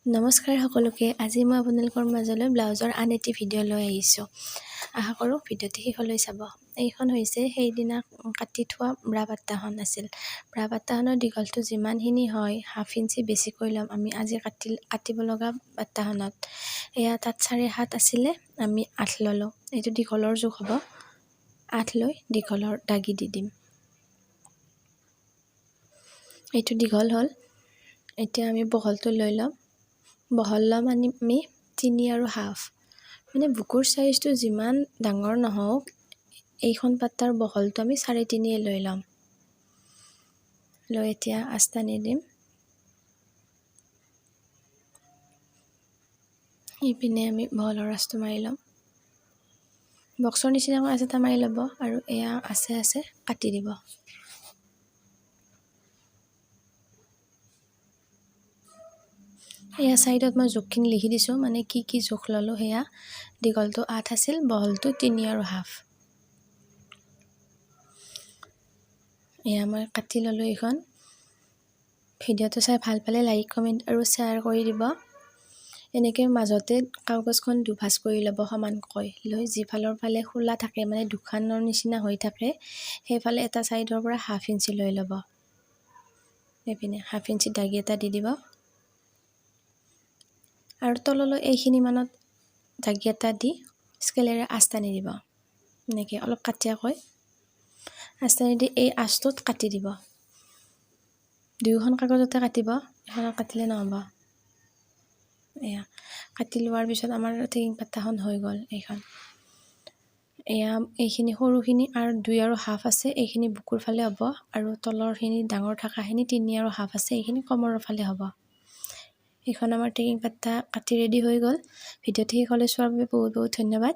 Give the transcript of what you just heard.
নমস্কাৰ সকলোকে। আজি মই আপোনালোকৰ মাজলৈ ব্লাউজৰ আন এটি ভিডিঅ' লৈ আহিছোঁ। আশা কৰোঁ ভিডিঅ'টি শেষলৈ চাব। এইখন হৈছে সেইদিনা কাটি থোৱা ব্ৰা পাত্তাখন আছিল। ব্ৰা পাত্তাখনৰ দীঘলটো যিমানখিনি হয় হাফ ইঞ্চি বেছিকৈ ল'ম আমি আজি কাটিব লগা পাত্তাখনত। এয়া তাত 7.5 আছিলে, আমি 8 ল'লোঁ। এইটো দীঘলৰ জোখ হ'ব। 8 লৈ দীঘলৰ দাগি দি দিম। এইটো দীঘল হ'ল। এতিয়া আমি বহলটো লৈ ল'ম। বহল ল'ম আমি 3.5। মানে বুকুৰ চাইজটো যিমান ডাঙৰ নহওক এইখন পাত্তাৰ বহলটো আমি 3.5 লৈ ল'ম। লৈ এতিয়া আস্তানি দিম। ইপিনে আমি বহলৰ আঁচটো মাৰি ল'ম। বক্সৰ নিচিনাকৈ আছে এটা মাৰি ল'ব আৰু এয়া আছে কাটি দিব। এয়া চাইডত মই জোখখিনি লিখি দিছোঁ, মানে কি জোখ ল'লোঁ। সেয়া দীঘলটো 8 আছিল, বহলটো 3.5। এয়া মই কাটি ল'লোঁ এইখন। ভিডিঅ'টো চাই ভাল পালে লাইক, কমেণ্ট আৰু শ্বেয়াৰ কৰি দিব। এনেকৈ মাজতে কাগজখন দুভাঁজ কৰি ল'ব সমানকৈ। লৈ যিফালৰ ফালে খোলা থাকে, মানে দুখানৰ নিচিনা হৈ থাকে, সেইফালে এটা চাইডৰ পৰা হাফ ইঞ্চি লৈ ল'ব। এইপিনে হাফ ইঞ্চি দাগি এটা দি দিব আৰু তললৈ এইখিনি মানত দাগি এটা দি স্কেলেৰে আঁচটানি দিব। এনেকৈ অলপ কাটিয়াকৈ আঁচটানি দি এই আঁচটোত কাটি দিব। দুয়োখন কাগজতে কাটিব, এখনত কাটিলে নহ'ব। এয়া কাটি লোৱাৰ পিছত আমাৰ টেকিং পাত্তাখন হৈ গ'ল। এয়া এইখিনি সৰুখিনি আৰু 2.5 আছে, এইখিনি বুকুৰ ফালে হ'ব আৰু তলৰখিনি ডাঙৰ থকাখিনি 3.5 আছে, এইখিনি কমৰৰ ফালে হ'ব। এইখন আমাৰ টেকিং পাত্তা কাটি ৰেডি হৈ গ'ল। ভিডিঅ'টি শেষলৈ চোৱাৰ বাবে বহুত ধন্যবাদ।